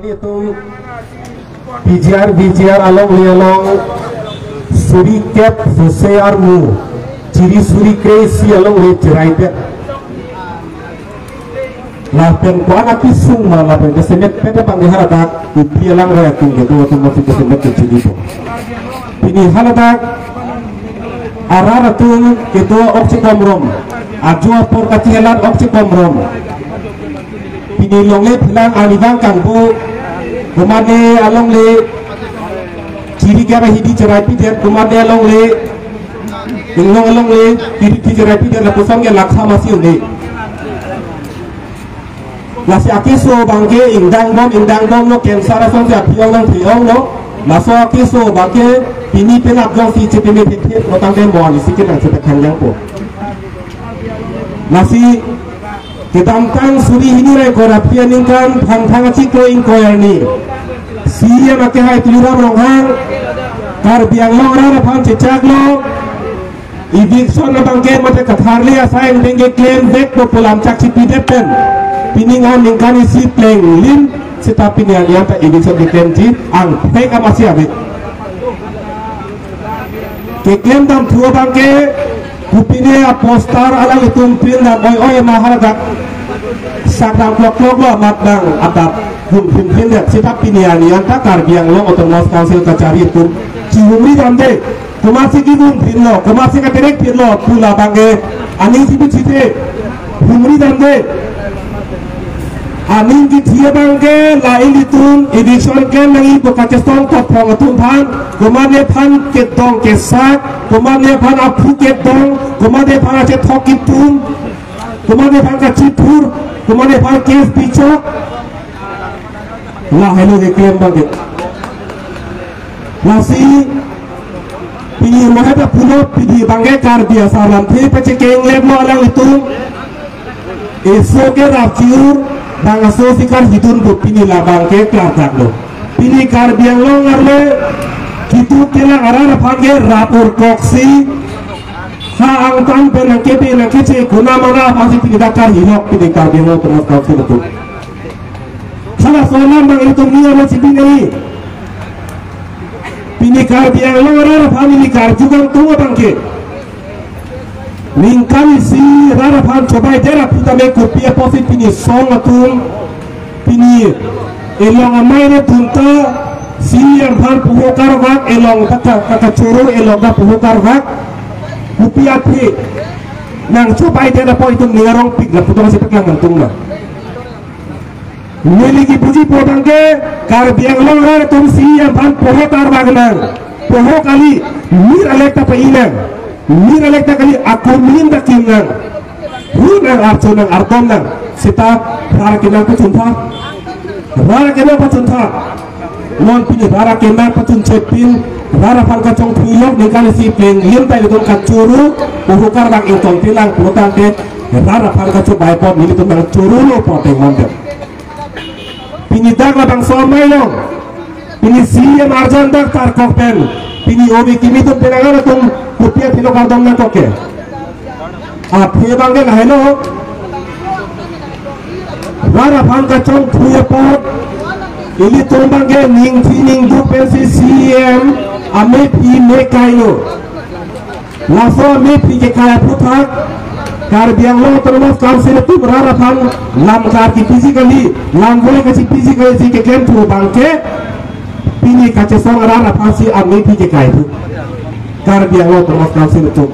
itu bijar along lialong suri cap sose armu ciri suri kresi along le cerai lapen kuana pisung malah lapen kesemet peta panggil halatak upi alang reaking gitu waktu masih kesemet kecil itu ini halatak arah tu itu opsi komrom aju por kecilan opsi komrom ini longle bilang alibang kangbu kumade along le ciri kara hidi cerai pijet kumade along le inglong along le ciri cerai pijet la pusang ke laksa masih le nasi akiso bangke indang bom no kensara song sia piong no naso akiso bangke pini penap jong si cepime pipit no tangke mo ni sikit nang cetak hangjang po nasi kedamtang suri ini re korapia ningkan thang ciko ing koyani siya make hai tulira ronghang kar biang long ra phang cecak lo eviction na bangke mate katharli asain denge claim back po pulam cak si pidepen piningan ningkan isi pleng lim sita pinian yang ta eviction di claim ji ang fake masih abe ke claim dam thua bangke kupine poster ala itum pin na oi maharadak sakdang klok lo matdang atap pin ya sita pinian yang ta karbiang lo otomatis council kacari itu ciumri damde kumasi kidung pin lo kumasi katerek pin lo pula bangke aning sibu cite humri damde aning ki thia bangke lain itun edition ken nangi pokachestong top phong atun phan kumane phan ketong kesak kumane phan apu ketong kumane phan ache thokitun kumane phan kachipur kumane phan kes pichok la hello ke claim bangke nasi pini mahada puno pidi bangke kar biasa lam thi pache keng lem lo alang itun eso ke rapciur bang asosikan hitun bu pini la bangke klatak lo pini kar biang lo ngarle kitu kela arana phange rapur koksi ha angtang penang kebe nang kece guna mana pasti pini dakar hilok pini kar biang lo terus koksi betul salah soalan bang itu niya masih pini kar biang lo arana phange kar juga tuwa bangke ningkali si rara phan cobai dera puta me kopia posit pini song atum pini elong amai ne punta si yang phan puhokar wak elong kata curu elong da puhokar wak kopia thi nang cobai dera po itu ngarong pik la puta masih pegang gantung na meligi puji podangke kar biang long rara tum si yang phan puhokar wak nang puhokali mir alekta pailang mir elekta kali aku minta kinang hunang archonang artonang sita rara kinang pacunta non pini rara kinang pacun cepin rara pangka cong pilok ni kali si pleng lim tai litun kacuru uhukar bang intong pilang putang te rara pangka cobai pot ni litun bang curu lo poteng mondem pini dak bang somai lo pini siya marjan dak tar kokpen pini obi kimi tu penangan tum kupiah tino kardom na toke api bangke na hello rara pangka chong puya pot ili tumbangke ning du pensi CM ame pi me kaino laso ame pi ke kaya putak kar biang lo terus council tu rara pang lam kar ki physically lam boleh kasi physically si ke kem tu bangke pini kaca song rara pasi ame pi ke kaya kar biang lo terus council itu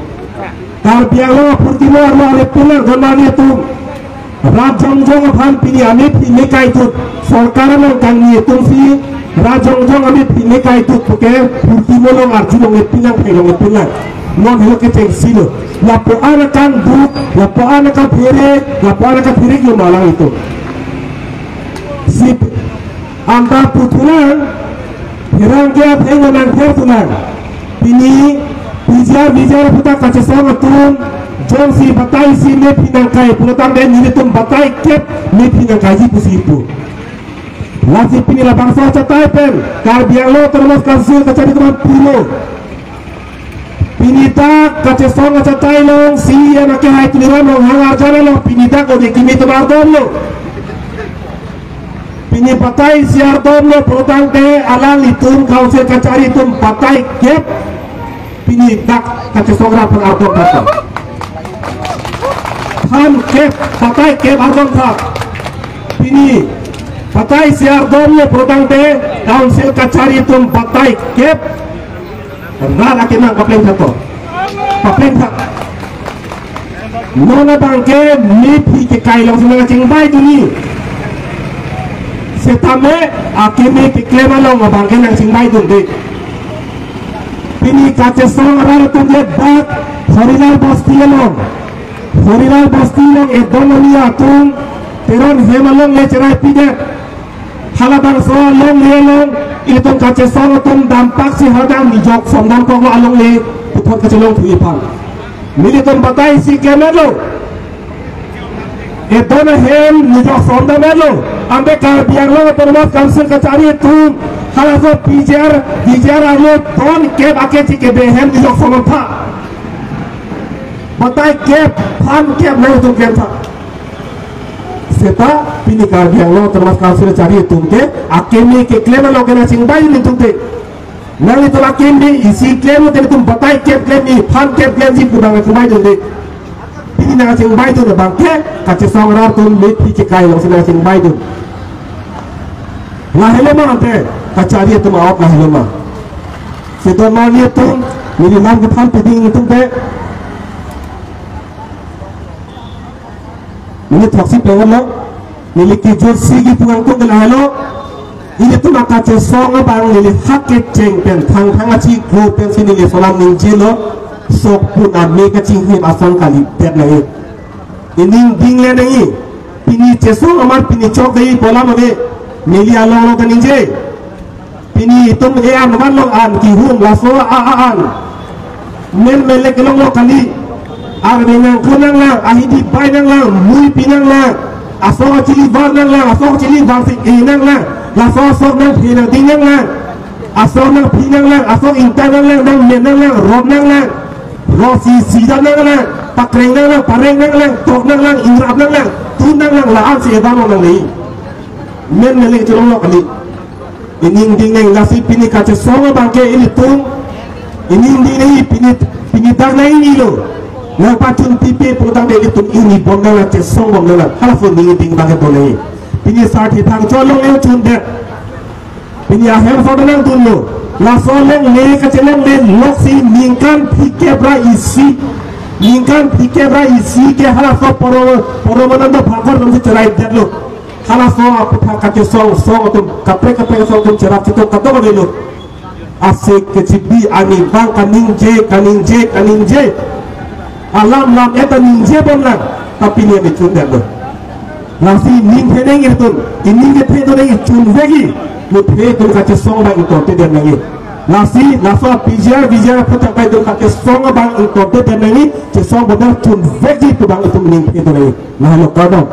kar biang lo purtimo arlo ale pulang gamani itu rajong jong aphan pini ame pini kai itu sorkara lo kangi itu si rajong jong ame pini kai itu puke purtimo lo arjuno ngepinang ngepinang non helo ke tengsilo lapo anakan duk lapo anakan pirik yo malang itu si anda putulang hirang kia pengen nang putulang pini bijar puta kaca sama tum jom si batai si me pinang kai pulutang den ini tum batai kep me pinang kai pusipu lasi pini la bangsa catai pen kar biang lo terus kasih kacari teman pulo pinita kaca sama catai long si anak hai tuliran long hangar jana lo pinita ko de kimi teman lo Pini patai siar dom lo protang te alang itum kaunsel kacari itum patai kep pini dak kace songra pang arton kata ham kep patai kep arton kata pini patai siar dom lo protang te kaunsel kacari itum patai kep rara kenang papleng kata papleng kata nona bangke mi pi ke kai long singa ching bai tu ni setame akimi ke klema long bangke nang ching bai tu de pini kache song rar tu le bak horilar basti long e dononia tung teron hemalong le cerai pide halabang so long le long itung kache song tum dampak si hadam mijok somdam ko along le puthot kache long thui pang militum patai si kemelo e dono hem nijo sonda melo ambe kar bianglo permat council kacari tu halaso pijar alo don ke baketi ke behem nijo sonda patai ke pan ke melo tu ke tha seta pini kar bianglo permat council kacari tu ke akemi ke klema lo ke na singbai ni tu ke nang itu lakin di isi klaim itu tum batai klaim ni fan klaim si kubang kumai tu de pini nang sing bai tu de bangke kace song rar tu le pi ke kai lo sing bai tu la heloma ante kacari tu ma la heloma seto ma ni tu ni nam ke fan piding tu de ni thoksi pengen lo ni ki jersey ki puang tu la hello ini tu maka cesong abang lili haket ceng pen thang aci group pen sini le solam ninjilo sok pun ame kacing him asang kali pet nahi ini ding le nahi pini cesong amar pini chok dei bola mabe nili along lo kaninje pini itum e an wan lo an ki hum la so an mele kelong lo kali ar benang kunang la ahidi bainang la mui pinang la aso cili bar nang la aso cili bar si inang la la so nang pinang tinang la aso nang pinang la aso intang nang nang menang la rob nang la rosi sidan nang la pakreng nang la pareng nang la tok nang la ingrap nang la tun nang la la si edan nang ni men mele celong lo kali ining ding nang nasi pini kace songa bangke ini tung ining ding nang pini tang nang ini lo nang patun pipe putang de tum ini bom nang la ce song bom nang la halafun ding ding bangke to nei pini sarthi thang cholong eu chun de pini ahem fodo nang tun lo la so leng le kace leng le loksi mingkan phike bra isi ke halaso poromananda phakor nam se cherai detlo halaso apha kace song tum kape song tum cerap cito kato de lo asik ke cibi ani bang kaning je alam lam eta ninje bonlang tapi ni be chun delo nasi ning pheneng irtun ining ke phedo nei chun vegi lu phe tu kache song bang to te den ngi nasi naso pijar phuta kai tu kache song bang to te den ngi che song bodang chun vegi tu bang tu ning phedo nei na lo kadam